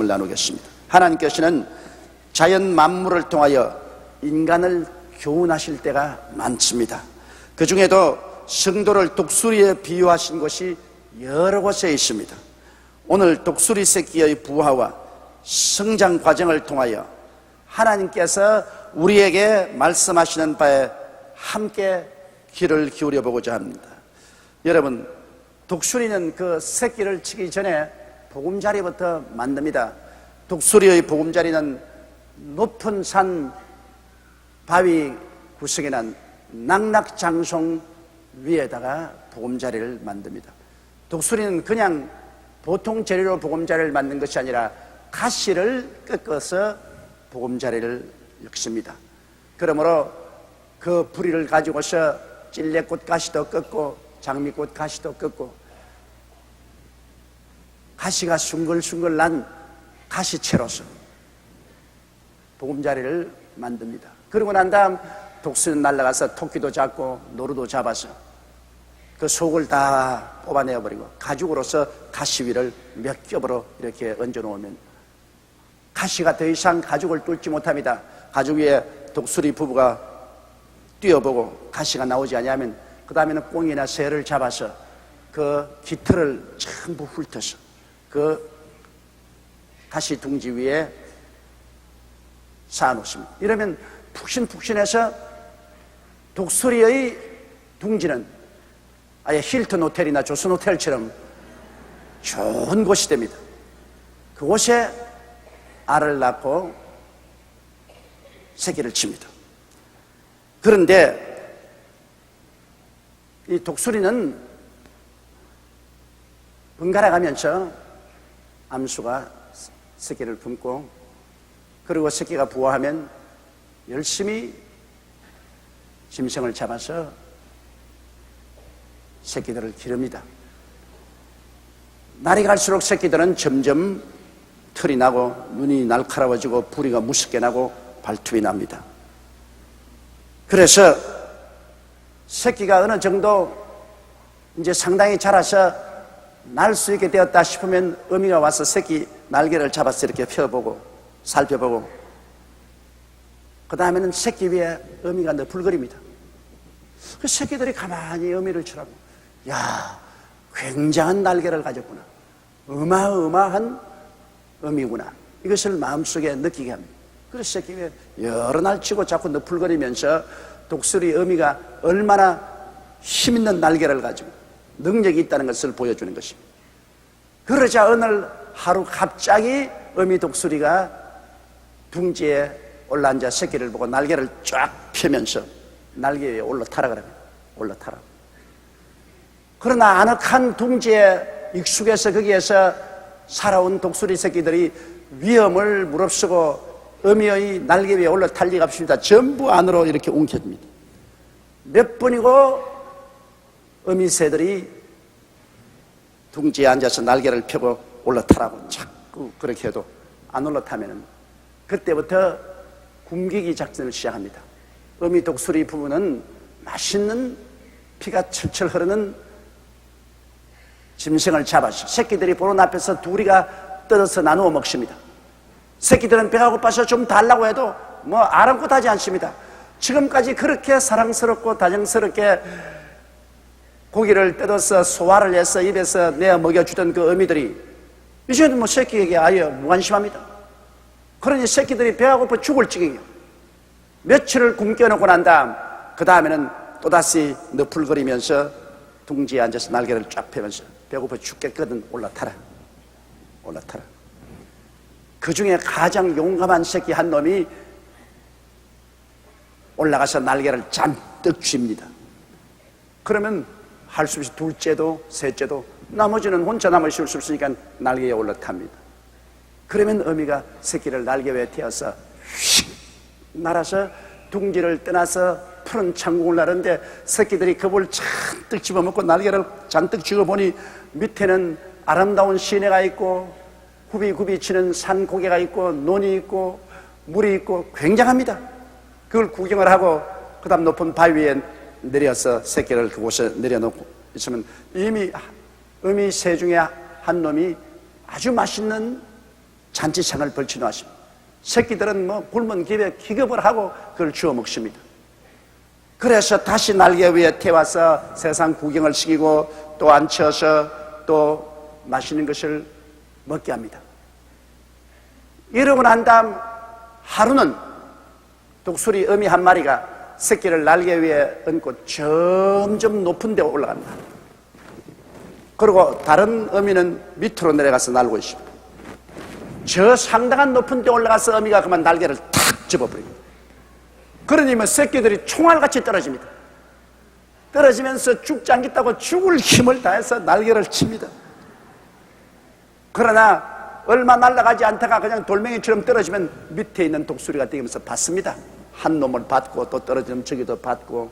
말씀을 나누겠습니다. 하나님께서는 자연 만물을 통하여 인간을 교훈하실 때가 많습니다. 그 중에도 성도를 독수리에 비유하신 것이 여러 곳에 있습니다. 오늘 독수리 새끼의 부화와 성장 과정을 통하여 하나님께서 우리에게 말씀하시는 바에 함께 귀를 기울여 보고자 합니다. 여러분, 독수리는 그 새끼를 치기 전에 보금자리부터 만듭니다. 독수리의 보금자리는 높은 산 바위 구석에 난 낙낙장송 위에다가 보금자리를 만듭니다. 독수리는 그냥 보통 재료로 보금자리를 만든 것이 아니라 가시를 꺾어서 보금자리를 엮습니다. 그러므로 그 부리를 가지고서 찔레꽃 가시도 꺾고 장미꽃 가시도 꺾고 가시가 숭글숭글 난 가시채로서 보금자리를 만듭니다. 그러고 난 다음 독수리는 날아가서 토끼도 잡고 노루도 잡아서 그 속을 다 뽑아내어버리고 가죽으로서 가시 위를 몇 겹으로 이렇게 얹어놓으면 가시가 더 이상 가죽을 뚫지 못합니다. 가죽 위에 독수리 부부가 뛰어보고 가시가 나오지 않으면 그 다음에는 꽁이나 새를 잡아서 그 깃털을 전부 훑어서 그 가시 둥지 위에 쌓아놓습니다. 이러면 푹신푹신해서 독수리의 둥지는 아예 힐튼 호텔이나 조선 호텔처럼 좋은 곳이 됩니다. 그곳에 알을 낳고 새끼를 칩니다. 그런데 이 독수리는 번갈아 가면서 암수가 새끼를 품고 그리고 새끼가 부화하면 열심히 짐승을 잡아서 새끼들을 기릅니다. 날이 갈수록 새끼들은 점점 털이 나고 눈이 날카로워지고 부리가 무섭게 나고 발톱이 납니다. 그래서 새끼가 어느 정도 이제 상당히 자라서 날 수 있게 되었다 싶으면 어미가 와서 새끼 날개를 잡아서 이렇게 펴보고 살펴보고 그 다음에는 새끼 위에 어미가 너풀거립니다. 그 새끼들이 가만히 어미를 쳐다보고 야, 굉장한 날개를 가졌구나. 어마어마한 어미구나. 이것을 마음속에 느끼게 합니다. 그래서 새끼 위에 여러 날 치고 자꾸 너풀거리면서 독수리 어미가 얼마나 힘있는 날개를 가지고 능력이 있다는 것을 보여주는 것입니다. 그러자 어느 하루 갑자기 어미 독수리가 둥지에 올라앉아 새끼를 보고 날개를 쫙 펴면서 날개 위에 올라타라 그럽니다. 올라타라. 그러나 아늑한 둥지에 익숙해서 거기에서 살아온 독수리 새끼들이 위험을 무릅쓰고 어미의 날개 위에 올라탈 리가 없습니다. 전부 안으로 이렇게 움켜듭니다. 몇 번이고 어미 새들이 둥지에 앉아서 날개를 펴고 올라타라고 자꾸 그렇게 해도 안 올라타면 그때부터 굶기기 작전을 시작합니다. 어미 독수리 부부는 맛있는 피가 철철 흐르는 짐승을 잡아서 새끼들이 보는 앞에서 둘이가 뜯어서 나누어 먹습니다. 새끼들은 배가 고파서 좀 달라고 해도 뭐 아랑곳하지 않습니다. 지금까지 그렇게 사랑스럽고 다정스럽게 고기를 뜯어서 소화를 해서 입에서 내어 먹여주던 그 어미들이 이제는 뭐 새끼에게 아예 무관심합니다. 그러니 새끼들이 배가 고파 죽을 지경이에요. 며칠을 굶겨놓고 난 다음 그 다음에는 또다시 너풀거리면서 둥지에 앉아서 날개를 쫙 펴면서 배고파 죽겠거든 올라타라. 올라타라. 그 중에 가장 용감한 새끼 한 놈이 올라가서 날개를 잔뜩 쥡니다. 그러면 할 수 없이 둘째도 셋째도 나머지는 혼자 남아있을 수 없으니까 날개에 올라탑니다. 그러면 어미가 새끼를 날개 위에 태워서 휙 날아서 둥지를 떠나서 푸른 창공을 나르는데 새끼들이 그걸 잔뜩 집어먹고 날개를 잔뜩 쥐어보니 밑에는 아름다운 시내가 있고 굽이굽이 치는 산고개가 있고 논이 있고 물이 있고 굉장합니다. 그걸 구경을 하고 그 다음 높은 바위 위에 내려서 새끼를 그곳에 내려놓고 있으면 이미 어미 새 중에 한 놈이 아주 맛있는 잔치상을 벌쳐 놓으십니다. 새끼들은 뭐 굶은 기에 기겁을 하고 그걸 주워 먹습니다. 그래서 다시 날개 위에 태워서 세상 구경을 시키고 또 앉혀서 또 맛있는 것을 먹게 합니다. 이러고 난 다음 하루는 독수리 어미 한 마리가 새끼를 날개 위에 얹고 점점 높은 데 올라갑니다. 그리고 다른 어미는 밑으로 내려가서 날고 있습니다. 저 상당한 높은 데 올라가서 어미가 그만 날개를 탁 접어버립니다. 그러니 새끼들이 총알같이 떨어집니다. 떨어지면서 죽지 않겠다고 죽을 힘을 다해서 날개를 칩니다. 그러나 얼마 날아가지 않다가 그냥 돌멩이처럼 떨어지면 밑에 있는 독수리가 뛰면서 받습니다. 한 놈을 받고 또 떨어지면 저기도 받고,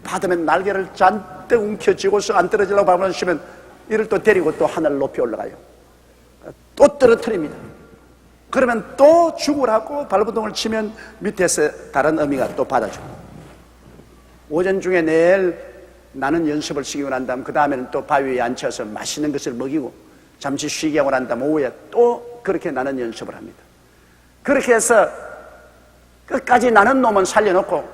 받으면 날개를 잔뜩 움켜쥐고서 안 떨어지려고 발을 쉬면 이를 또 데리고 또 하늘 높이 올라가요. 또 떨어뜨립니다. 그러면 또 죽으라고 발버둥을 치면 밑에서 다른 어미가 또 받아주고, 오전 중에 내일 나는 연습을 시키고 난 다음 그 다음에는 또 바위 위에 앉혀서 맛있는 것을 먹이고 잠시 쉬게 하고 난 다음 오후에 또 그렇게 나는 연습을 합니다. 그렇게 해서 끝까지 나는 놈은 살려놓고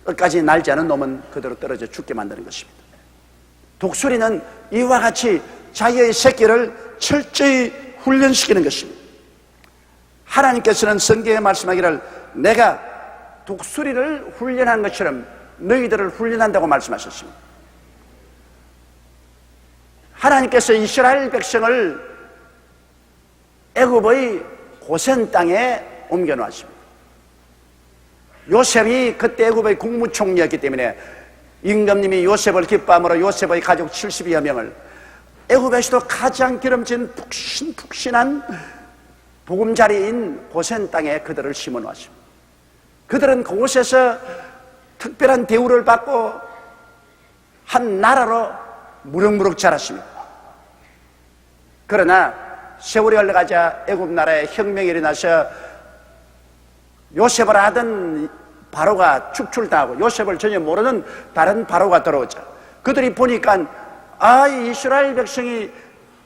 끝까지 날지 않은 놈은 그대로 떨어져 죽게 만드는 것입니다. 독수리는 이와 같이 자기의 새끼를 철저히 훈련시키는 것입니다. 하나님께서는 성경에 말씀하기를 내가 독수리를 훈련한 것처럼 너희들을 훈련한다고 말씀하셨습니다. 하나님께서 이스라엘 백성을 애굽의 고센 땅에 옮겨 놓았습니다. 요셉이 그때 애굽의 국무총리였기 때문에 임금님이 요셉을 기뻐함으로 요셉의 가족 70여 명을 애굽에서도 가장 기름진 푹신푹신한 보금자리인 고센 땅에 그들을 심어 놓았습니다. 그들은 그곳에서 특별한 대우를 받고 한 나라로 무럭무럭 자랐습니다. 그러나 세월이 흘러가자 애굽 나라에 혁명이 일어나서 요셉을 하던 바로가 축출당하고 요셉을 전혀 모르는 다른 바로가 들어오자 그들이 보니까 이스라엘 백성이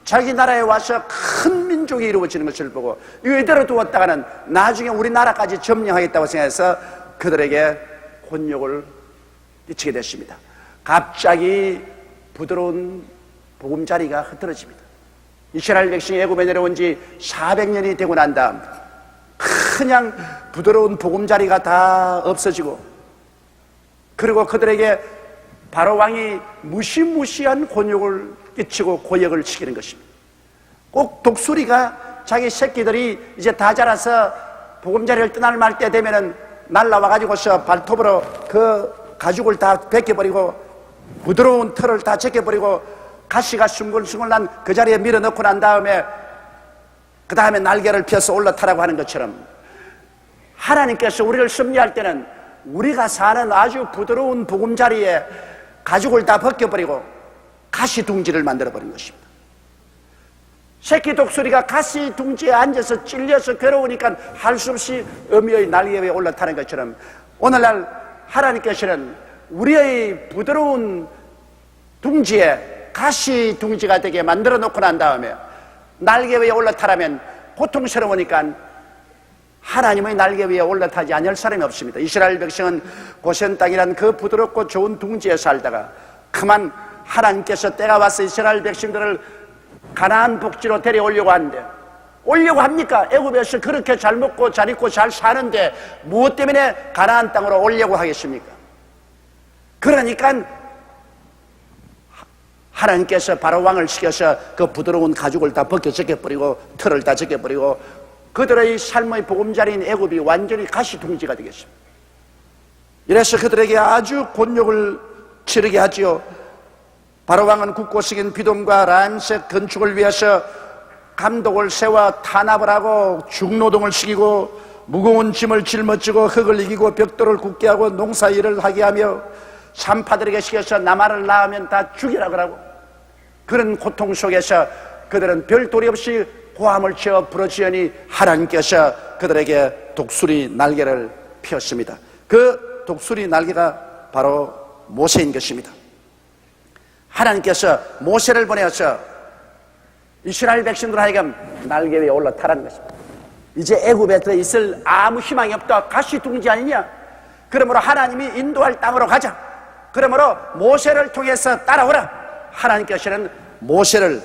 자기 나라에 와서 큰 민족이 이루어지는 것을 보고 이대로 두었다가는 나중에 우리나라까지 점령하겠다고 생각해서 그들에게 곤욕을 끼치게 됐습니다. 갑자기 부드러운 보금자리가 흐트러집니다. 이스라엘 백성이 애굽에 내려온 지 400년이 되고 난 다음 그냥 부드러운 보금자리가 다 없어지고, 그리고 그들에게 바로 왕이 무시무시한 곤욕을 끼치고 고역을 시키는 것입니다. 꼭 독수리가 자기 새끼들이 이제 다 자라서 보금자리를 떠날 말 때 되면은 날라와가지고서 발톱으로 그 가죽을 다 벗겨버리고 부드러운 털을 다 제껴버리고 가시가 숭글숭글 난 그 자리에 밀어넣고 난 다음에 그 다음에 날개를 펴서 올라타라고 하는 것처럼 하나님께서 우리를 섭리할 때는 우리가 사는 아주 부드러운 보금자리에 가죽을 다 벗겨버리고 가시 둥지를 만들어버린 것입니다. 새끼 독수리가 가시 둥지에 앉아서 찔려서 괴로우니까 할 수 없이 어미의 날개 위에 올라타는 것처럼 오늘날 하나님께서는 우리의 부드러운 둥지에 가시 둥지가 되게 만들어 놓고 난 다음에 날개 위에 올라타라면 고통스러우니까 하나님의 날개 위에 올라타지 않을 사람이 없습니다. 이스라엘 백성은 고센 땅이란 그 부드럽고 좋은 둥지에 살다가 그만 하나님께서 때가 와서 이스라엘 백성들을 가나안 복지로 데려오려고 하는데 오려고 합니까? 애굽에서 그렇게 잘 먹고 잘 입고 잘 사는데 무엇 때문에 가나안 땅으로 오려고 하겠습니까? 그러니까 하나님께서 바로 왕을 시켜서 그 부드러운 가죽을 다 벗겨 제껴버리고 털을 다 제껴버리고 그들의 삶의 보금자리인 애굽이 완전히 가시둥지가 되겠습니다. 이래서 그들에게 아주 곤욕을 치르게 하지요. 바로 왕은 굳고 식인 비돔과 람색 건축을 위해서 감독을 세워 탄압을 하고 중노동을 시키고 무거운 짐을 짊어지고 흙을 이기고 벽돌을 굳게 하고 농사일을 하게 하며 산파들에게 시켜서 나무를 낳으면 다 죽이라 그러고, 그런 고통 속에서 그들은 별 도리 없이 고함을 치어 부르짖으니 하나님께서 그들에게 독수리 날개를 폈습니다. 그 독수리 날개가 바로 모세인 것입니다. 하나님께서 모세를 보내어서 이스라엘 백성들 하여금 날개 위에 올라타라는 것입니다. 이제 애굽에 더 있을 아무 희망이 없다. 가시둥지 아니냐? 그러므로 하나님이 인도할 땅으로 가자. 그러므로 모세를 통해서 따라오라. 하나님께서는 모세를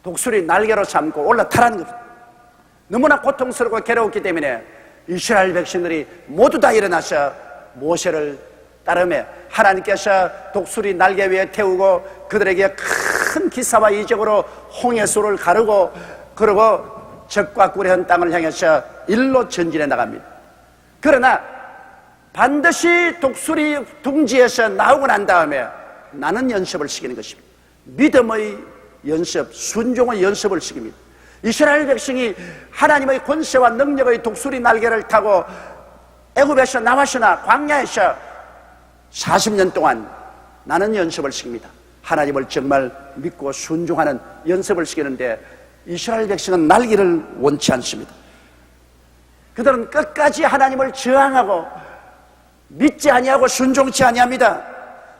독수리 날개로 삼고 올라타라는 겁니다. 너무나 고통스럽고 괴로웠기 때문에 이스라엘 백성들이 모두 다 일어나서 모세를 따르며 하나님께서 독수리 날개 위에 태우고 그들에게 큰 기사와 이적으로 홍해수를 가르고 그리고 적과 꿀의 한 땅을 향해서 일로 전진해 나갑니다. 그러나 반드시 독수리 둥지에서 나오고 난 다음에 나는 연습을 시키는 것입니다. 믿음의 연습, 순종의 연습을 시킵니다. 이스라엘 백성이 하나님의 권세와 능력의 독수리 날개를 타고 애굽에서 나와서나 광야에서 40년 동안 나는 연습을 시킵니다. 하나님을 정말 믿고 순종하는 연습을 시키는데 이스라엘 백성은 날기를 원치 않습니다. 그들은 끝까지 하나님을 저항하고 믿지 아니하고 순종치 아니합니다.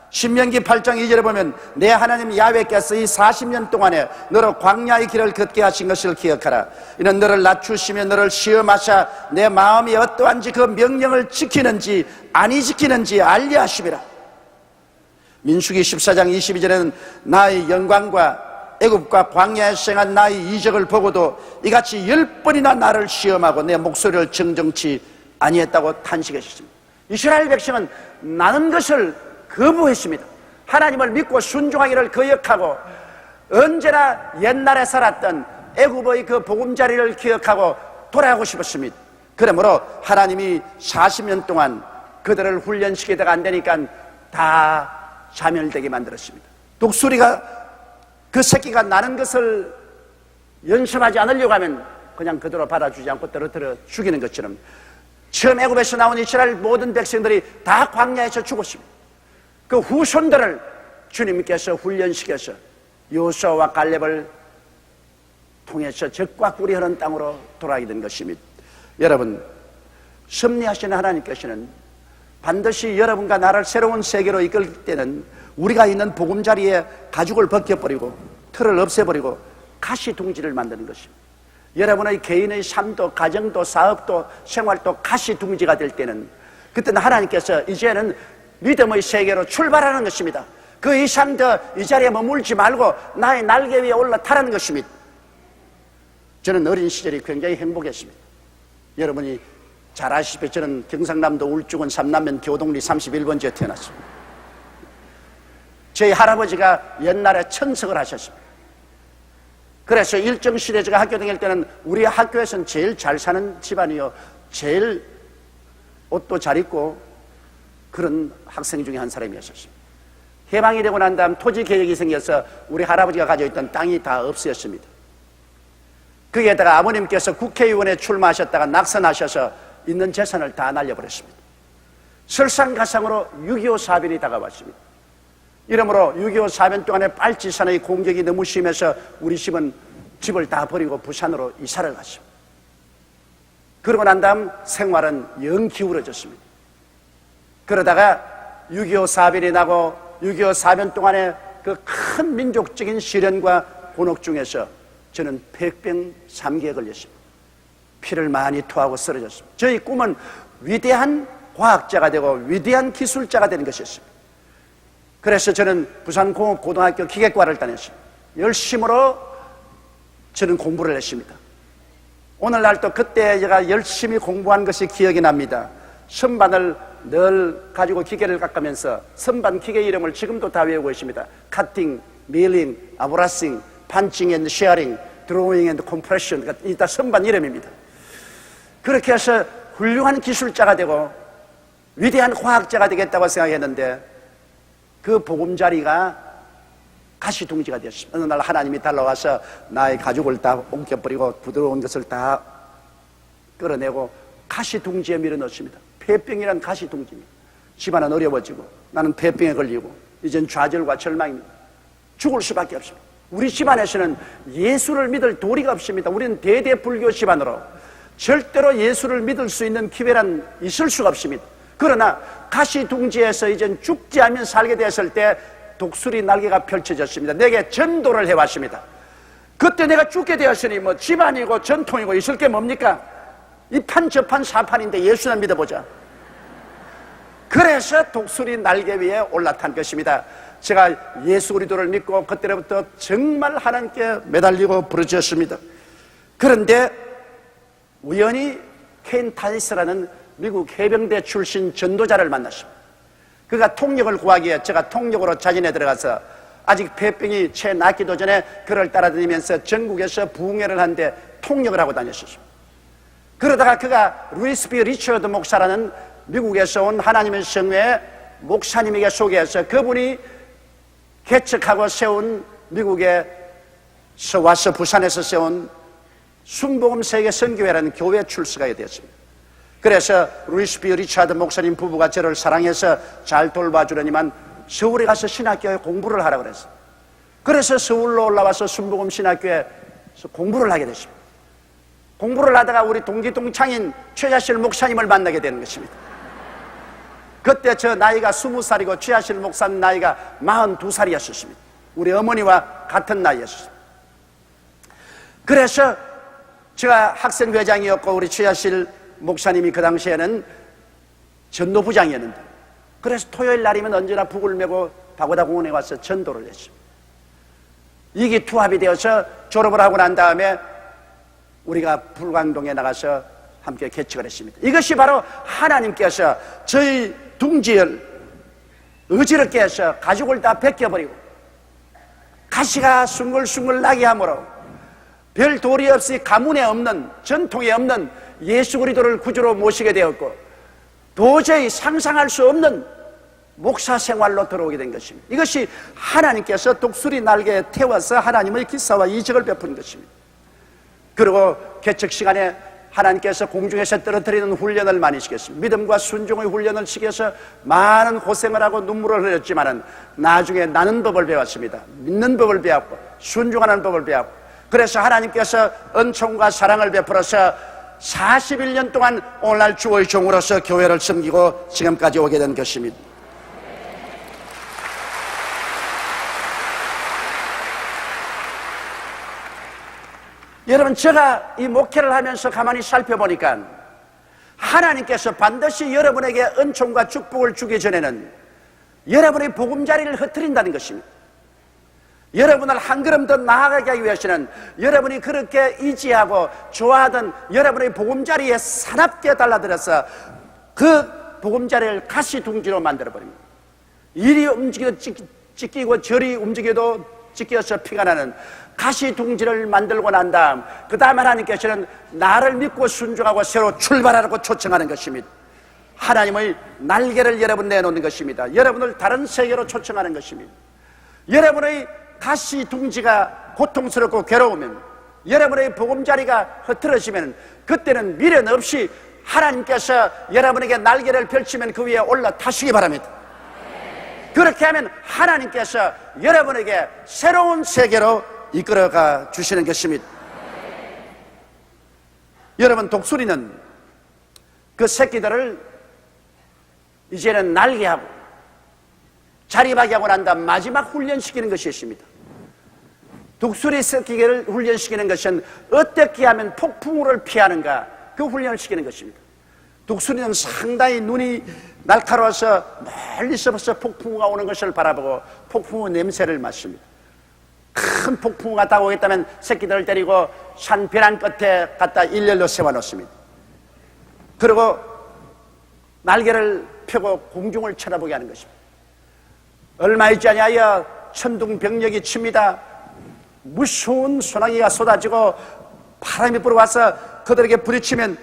신명기 8장 2절에 보면 내 하나님 야훼께서 이 40년 동안에 너로 광야의 길을 걷게 하신 것을 기억하라. 이는 너를 낮추시며 너를 시험하사 내 마음이 어떠한지 그 명령을 지키는지 아니 지키는지 알려 하심이라. 민수기 14장 22절에는 나의 영광과 애굽과 광야에서 행한 나의 이적을 보고도 이같이 10번이나 나를 시험하고 내 목소리를 정정치 아니했다고 탄식하셨습니다. 이스라엘 백성은 나는 것을 거부했습니다. 하나님을 믿고 순종하기를 거역하고 언제나 옛날에 살았던 애굽의 그 보금자리를 기억하고 돌아가고 싶었습니다. 그러므로 하나님이 40년 동안 그들을 훈련시키다가 안 되니까 다 자멸되게 만들었습니다. 독수리가 그 새끼가 나는 것을 연습하지 않으려고 하면 그냥 그대로 받아주지 않고 떨어뜨려 죽이는 것처럼 처음 애굽에서 나온 이스라엘 모든 백성들이 다 광야에서 죽었습니다. 그 후손들을 주님께서 훈련시켜서 여호수아와 갈렙을 통해서 적과 꿀이 흐르는 땅으로 돌아가게 된 것입니다. 여러분, 섭리하시는 하나님께서는 반드시 여러분과 나를 새로운 세계로 이끌 때는 우리가 있는 보금자리에 가죽을 벗겨버리고 틀을 없애버리고 가시둥지를 만드는 것입니다. 여러분의 개인의 삶도 가정도 사업도 생활도 가시둥지가 될 때는 그때는 하나님께서 이제는 믿음의 세계로 출발하는 것입니다. 그 이상 더 이 자리에 머물지 말고 나의 날개 위에 올라타라는 것입니다. 저는 어린 시절이 굉장히 행복했습니다. 여러분이 잘 아시다시피 저는 경상남도 울주군 삼남면 교동리 31번지에 태어났습니다. 저희 할아버지가 옛날에 천석을 하셨습니다. 그래서 일정 시대 제가 학교 다닐 때는 우리 학교에서는 제일 잘 사는 집안이요, 제일 옷도 잘 입고 그런 학생 중에 한 사람이었습니다. 해방이 되고 난 다음 토지 개혁이 생겨서 우리 할아버지가 가지고 있던 땅이 다 없어졌습니다. 거기에다가 아버님께서 국회의원에 출마하셨다가 낙선하셔서 있는 재산을 다 날려버렸습니다. 설상가상으로 6.25 사변이 다가왔습니다. 이러므로 6.25 사변 동안에 빨치산의 공격이 너무 심해서 우리 집은 집을 다 버리고 부산으로 이사를 갔습니다. 그러고 난 다음 생활은 영 기울어졌습니다. 그러다가 6.25 사변이 나고 6.25 사변 동안에 그 큰 민족적인 시련과 곤혹 중에서 저는 폐병 3기에 걸렸습니다. 피를 많이 토하고 쓰러졌습니다. 저희 꿈은 위대한 과학자가 되고 위대한 기술자가 되는 것이었습니다. 그래서 저는 부산공업고등학교 기계과를 다녔습니다. 열심으로 저는 공부를 했습니다. 오늘날 또 그때 제가 열심히 공부한 것이 기억이 납니다. 선반을 늘 가지고 기계를 깎으면서 선반 기계 이름을 지금도 다 외우고 있습니다. 카팅, 밀링, 아브라싱, 판칭 앤 쉐어링, 드로잉 앤 컴프레션, 이 다 선반 이름입니다. 그렇게 해서 훌륭한 기술자가 되고 위대한 과학자가 되겠다고 생각했는데 그 보금자리가 가시둥지가 되었습니다. 어느 날 하나님이 달라와서 나의 가죽을 다 옮겨버리고 부드러운 것을 다 끌어내고 가시둥지에 밀어넣습니다. 폐병이란 가시둥지입니다. 집안은 어려워지고 나는 폐병에 걸리고 이젠 좌절과 절망입니다. 죽을 수밖에 없습니다. 우리 집안에서는 예수를 믿을 도리가 없습니다. 우리는 대대불교 집안으로 절대로 예수를 믿을 수 있는 기회란 있을 수가 없습니다. 그러나 가시둥지에서 이젠 죽지 않으면 살게 되었을 때 독수리 날개가 펼쳐졌습니다. 내게 전도를 해왔습니다. 그때 내가 죽게 되었으니 뭐 집안이고 전통이고 있을 게 뭡니까? 이 판 저 판 사판인데 예수나 믿어보자. 그래서 독수리 날개 위에 올라탄 것입니다. 제가 예수 그리스도를 믿고 그때부터 정말 하나님께 매달리고 부르짖었습니다. 그런데 우연히 켄 타이스라는 미국 해병대 출신 전도자를 만났습니다. 그가 통역을 구하기 위해 제가 통역으로 자진해 들어가서 아직 폐병이 채 낫기도 전에 그를 따라다니면서 전국에서 부흥회를 하는데 통역을 하고 다녔었습니다. 그러다가 그가 루이스 B. 리처드 목사라는 미국에서 온 하나님의 성회의 목사님에게 소개해서 그분이 개척하고 세운 미국에서 와서 부산에서 세운 순복음 세계 선교회라는 교회 출석하게 되었습니다. 그래서 루이스 B. 리처드 목사님 부부가 저를 사랑해서 잘 돌봐주려니만 서울에 가서 신학교에 공부를 하라고 그랬어요. 그래서 서울로 올라와서 순복음 신학교에서 공부를 하게 됐습니다. 공부를 하다가 우리 동기 동창인 최자실 목사님을 만나게 되는 것입니다. 그때 저 나이가 20살이고 최자실 목사님 나이가 42살이었습니다. 우리 어머니와 같은 나이였습니다. 그래서 제가 학생회장이었고 우리 최자실 목사님이 그 당시에는 전도부장이었는데, 그래서 토요일 날이면 언제나 북을 메고 바고다 공원에 와서 전도를 했습니다. 이게 투합이 되어서 졸업을 하고 난 다음에 우리가 불광동에 나가서 함께 개척을 했습니다. 이것이 바로 하나님께서 저희 둥지를 어지럽게 해서 가죽을 다 벗겨버리고 가시가 숭글숭글 나게 함으로 별 도리 없이 가문에 없는, 전통에 없는 예수 그리스도를 구주로 모시게 되었고 도저히 상상할 수 없는 목사 생활로 들어오게 된 것입니다. 이것이 하나님께서 독수리 날개에 태워서 하나님의 기사와 이적을 베푼 것입니다. 그리고 개척 시간에 하나님께서 공중에서 떨어뜨리는 훈련을 많이 시켰습니다. 믿음과 순종의 훈련을 시켜서 많은 고생을 하고 눈물을 흘렸지만 나중에 나는 법을 배웠습니다. 믿는 법을 배웠고 순종하는 법을 배웠고, 그래서 하나님께서 은총과 사랑을 베풀어서 41년 동안 오늘날 주의 종으로서 교회를 섬기고 지금까지 오게 된 것입니다. 여러분, 제가 이 목회를 하면서 가만히 살펴보니까 하나님께서 반드시 여러분에게 은총과 축복을 주기 전에는 여러분의 보금자리를 흩트린다는 것입니다. 여러분을 한 걸음 더 나아가게 하기 위해서는 여러분이 그렇게 의지하고 좋아하던 여러분의 보금자리에 사납게 달라들어서 그 보금자리를 가시둥지로 만들어버립니다. 이리 움직여도 찢기고 저리 움직여도 찢겨서 피가 나는 가시둥지를 만들고 난 다음 그 다음 하나님께서는 나를 믿고 순종하고 새로 출발하라고 초청하는 것입니다. 하나님의 날개를 여러분 내놓는 것입니다. 여러분을 다른 세계로 초청하는 것입니다. 여러분의 가시둥지가 고통스럽고 괴로우면, 여러분의 보금자리가 흐트러지면 그때는 미련 없이 하나님께서 여러분에게 날개를 펼치면 그 위에 올라타시기 바랍니다. 그렇게 하면 하나님께서 여러분에게 새로운 세계로 이끌어가 주시는 것입니다. 여러분, 독수리는 그 새끼들을 이제는 날개하고 자리박이 하고 난 다음 마지막 훈련시키는 것이 있습니다. 독수리 새끼를 훈련시키는 것은 어떻게 하면 폭풍우를 피하는가, 그 훈련을 시키는 것입니다. 독수리는 상당히 눈이 날카로워서 멀리서부터 폭풍우가 오는 것을 바라보고 폭풍우 냄새를 맡습니다. 큰 폭풍우가 다가오겠다면 새끼들을 데리고 산 벼랑 끝에 갖다 일렬로 세워놓습니다. 그리고 날개를 펴고 공중을 쳐다보게 하는 것입니다. 얼마 있지 아니하여 천둥병력이 칩니다. 무서운 소나기가 쏟아지고 바람이 불어와서 그들에게 부딪히면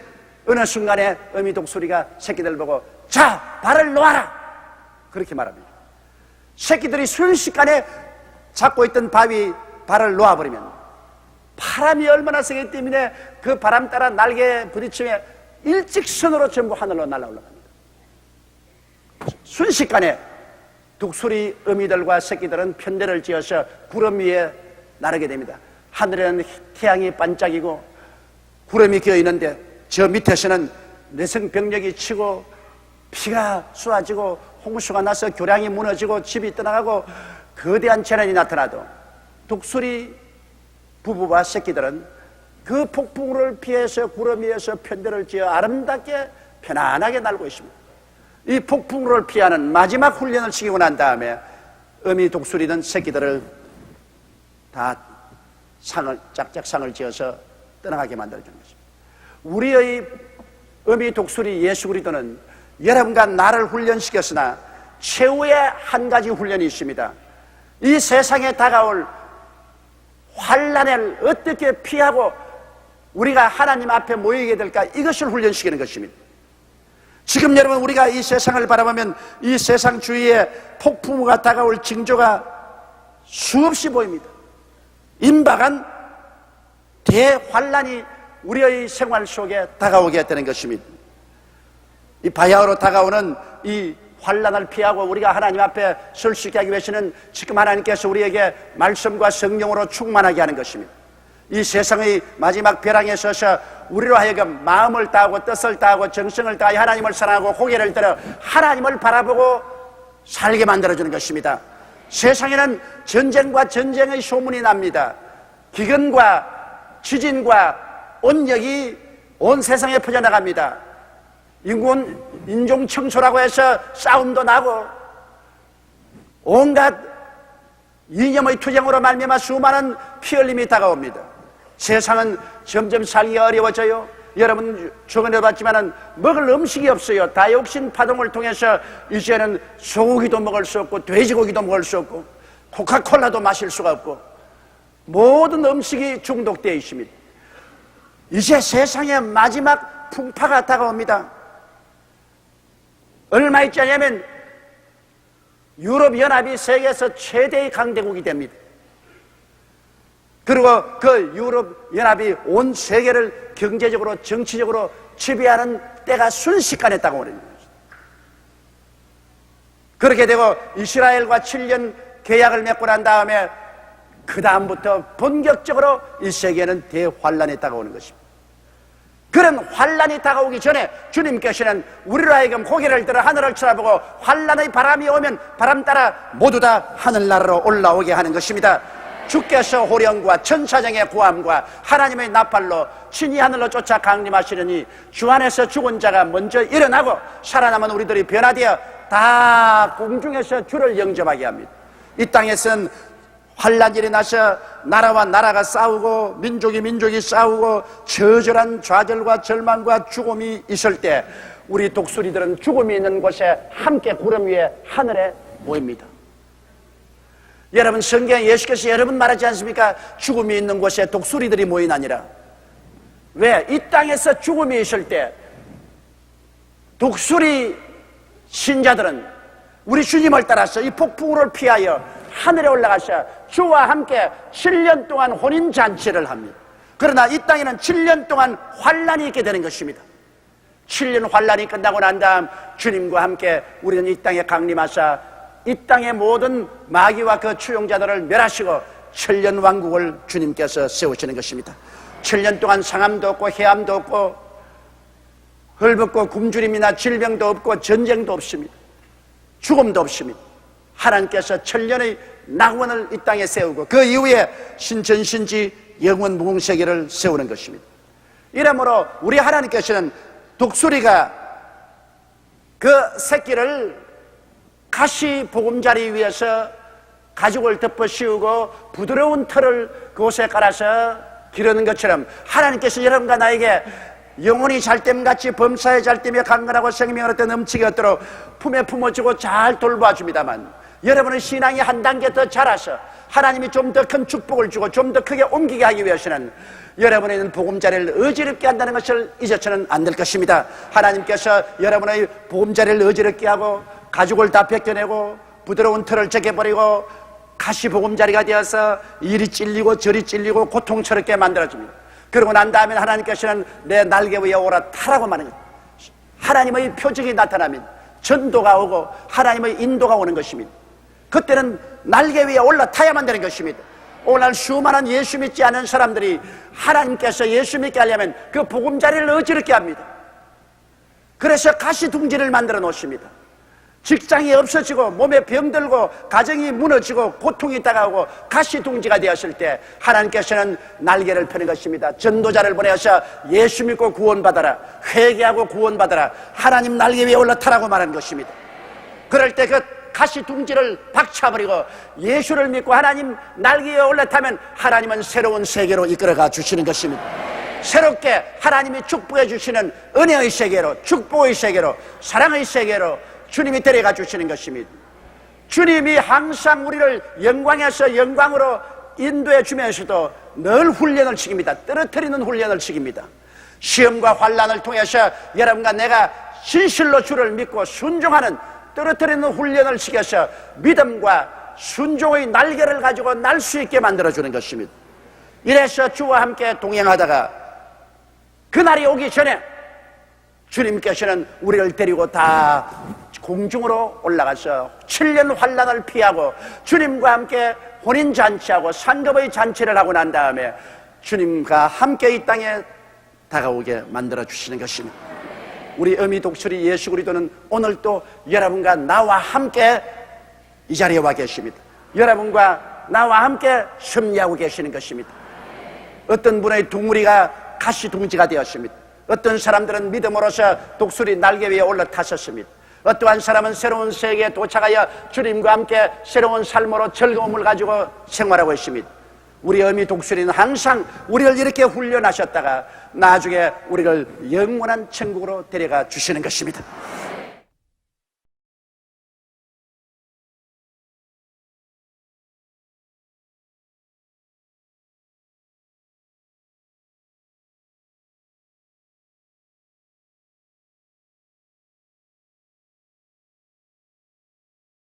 어느 순간에 어미 독수리가 새끼들을 보고 자, 발을 놓아라, 그렇게 말합니다. 새끼들이 순식간에 잡고 있던 바위 발을 놓아버리면 바람이 얼마나 세기 때문에 그 바람 따라 날개에 부딪히며 일직선으로 전부 하늘로 날아 올라갑니다. 순식간에 독수리 어미들과 새끼들은 편대를 지어서 구름 위에 나르게 됩니다. 하늘에는 태양이 반짝이고 구름이 끼어 있는데 저 밑에서는 내성병력이 치고 피가 쏟아지고 홍수가 나서 교량이 무너지고 집이 떠나가고 거대한 재난이 나타나도 독수리 부부와 새끼들은 그 폭풍우를 피해서 구름 위에서 편대를 지어 아름답게 편안하게 날고 있습니다. 이 폭풍우를 피하는 마지막 훈련을 시키고 난 다음에 어미 독수리는 새끼들을 다 짝짝 상을 지어서 떠나가게 만들어주는 것입니다. 우리의 어미 독수리 예수 그리스도는 여러분과 나를 훈련시켰으나 최후의 한 가지 훈련이 있습니다. 이 세상에 다가올 환난을 어떻게 피하고 우리가 하나님 앞에 모이게 될까, 이것을 훈련시키는 것입니다. 지금 여러분, 우리가 이 세상을 바라보면 이 세상 주위에 폭풍우가 다가올 징조가 수없이 보입니다. 임박한 대환난이 우리의 생활 속에 다가오게 되는 것입니다. 이 바야흐로 다가오는 이 환난을 피하고 우리가 하나님 앞에 설 수 있게 하기 위해서는 지금 하나님께서 우리에게 말씀과 성령으로 충만하게 하는 것입니다. 이 세상의 마지막 벼랑에 서서 우리로 하여금 마음을 다하고 뜻을 다하고 정성을 다하여 하나님을 사랑하고 고개를 들어 하나님을 바라보고 살게 만들어주는 것입니다. 세상에는 전쟁과 전쟁의 소문이 납니다. 기근과 지진과 온역이 온 세상에 퍼져나갑니다. 인종 청소라고 해서 싸움도 나고 온갖 이념의 투쟁으로 말미암아 수많은 피 흘림이 다가옵니다. 세상은 점점 살기가 어려워져요. 여러분 최근에 봤지만은 먹을 음식이 없어요. 다이옥신 파동을 통해서 이제는 소고기도 먹을 수 없고 돼지고기도 먹을 수 없고 코카콜라도 마실 수가 없고 모든 음식이 중독되어 있습니다. 이제 세상의 마지막 풍파가 다가옵니다. 얼마 있지 않냐면 유럽연합이 세계에서 최대의 강대국이 됩니다. 그리고 그 유럽연합이 온 세계를 경제적으로 정치적으로 지배하는 때가 순식간에 다가오는 것입니다. 그렇게 되고 이스라엘과 7년 계약을 맺고 난 다음에 그 다음부터 본격적으로 이 세계는 대환란이 다가오는 것입니다. 그런 환란이 다가오기 전에 주님께서는 우리로 하여금 고개를 들어 하늘을 쳐다보고 환란의 바람이 오면 바람 따라 모두 다 하늘나라로 올라오게 하는 것입니다. 주께서 호령과 천사장의 고함과 하나님의 나팔로 친히 하늘로 쫓아 강림하시려니 주 안에서 죽은 자가 먼저 일어나고 살아남은 우리들이 변화되어 다 공중에서 주를 영접하게 합니다. 이 땅에서는 환란이 일어나서 나라와 나라가 싸우고 민족이 민족이 싸우고 처절한 좌절과 절망과 죽음이 있을 때 우리 독수리들은 죽음이 있는 곳에 함께 구름 위에 하늘에 모입니다. 여러분 성경에 예수께서 여러 번 말하지 않습니까? 죽음이 있는 곳에 독수리들이 모이나니라. 왜? 이 땅에서 죽음이 있을 때 독수리 신자들은 우리 주님을 따라서 이 폭풍우를 피하여 하늘에 올라가서 주와 함께 7년 동안 혼인잔치를 합니다. 그러나 이 땅에는 7년 동안 환란이 있게 되는 것입니다. 7년 환란이 끝나고 난 다음 주님과 함께 우리는 이 땅에 강림하사 이 땅의 모든 마귀와 그 추종자들을 멸하시고 7년 왕국을 주님께서 세우시는 것입니다. 7년 동안 상함도 없고 해함도 없고 헐벗고 굶주림이나 질병도 없고 전쟁도 없습니다. 죽음도 없습니다. 하나님께서 7년의 낙원을 이 땅에 세우고 그 이후에 신천신지 영원 무궁세계를 세우는 것입니다. 이러므로 우리 하나님께서는 독수리가 그 새끼를 가시 보금자리 위에서 가죽을 덮어 씌우고 부드러운 털을 그곳에 깔아서 기르는 것처럼 하나님께서 여러분과 나에게 영혼이 잘됨같이 범사에 잘되며 강건하고 생명을 얻어 넘치게 얻도록 품에 품어주고 잘 돌봐줍니다만 여러분의 신앙이 한 단계 더 자라서 하나님이 좀 더 큰 축복을 주고 좀 더 크게 옮기게 하기 위해서는 여러분의 있는 보금자리를 어지럽게 한다는 것을 잊어서는 안 될 것입니다. 하나님께서 여러분의 보금자리를 어지럽게 하고 가죽을 다 벗겨내고 부드러운 털을 제껴버리고 가시 보금자리가 되어서 이리 찔리고 저리 찔리고 고통스럽게 만들어줍니다. 그러고 난 다음에 하나님께서는 내 날개 위에 올라타라고 말합니다. 하나님의 표적이 나타나면 전도가 오고 하나님의 인도가 오는 것입니다. 그때는 날개 위에 올라타야만 되는 것입니다. 오늘날 수많은 예수 믿지 않은 사람들이 하나님께서 예수 믿게 하려면 그 보금자리를 어지럽게 합니다. 그래서 가시둥지를 만들어 놓습니다. 직장이 없어지고 몸에 병들고 가정이 무너지고 고통이 다가오고 가시둥지가 되었을 때 하나님께서는 날개를 펴는 것입니다. 전도자를 보내서 예수 믿고 구원받아라, 회개하고 구원받아라, 하나님 날개 위에 올라타라고 말하는 것입니다. 그럴 때 그 가시둥지를 박차버리고 예수를 믿고 하나님 날개 위에 올라타면 하나님은 새로운 세계로 이끌어가 주시는 것입니다. 새롭게 하나님이 축복해 주시는 은혜의 세계로, 축복의 세계로, 사랑의 세계로 주님이 데려가 주시는 것입니다. 주님이 항상 우리를 영광에서 영광으로 인도해 주면서도 늘 훈련을 시킵니다. 떨어뜨리는 훈련을 시킵니다. 시험과 환난을 통해서 여러분과 내가 진실로 주를 믿고 순종하는 떨어뜨리는 훈련을 시켜서 믿음과 순종의 날개를 가지고 날 수 있게 만들어주는 것입니다. 이래서 주와 함께 동행하다가 그날이 오기 전에 주님께서는 우리를 데리고 다 공중으로 올라가서 7년 환난을 피하고 주님과 함께 혼인잔치하고 상급의 잔치를 하고 난 다음에 주님과 함께 이 땅에 다가오게 만들어 주시는 것입니다. 우리 어미 독수리 예수 그리스도는 오늘 또 여러분과 나와 함께 이 자리에 와 계십니다. 여러분과 나와 함께 섭리하고 계시는 것입니다. 어떤 분의 둥우리가 가시둥지가 되었습니다. 어떤 사람들은 믿음으로서 독수리 날개 위에 올라탔었습니다. 어떠한 사람은 새로운 세계에 도착하여 주님과 함께 새로운 삶으로 즐거움을 가지고 생활하고 있습니다. 우리 어미 독수리는 항상 우리를 이렇게 훈련하셨다가 나중에 우리를 영원한 천국으로 데려가 주시는 것입니다.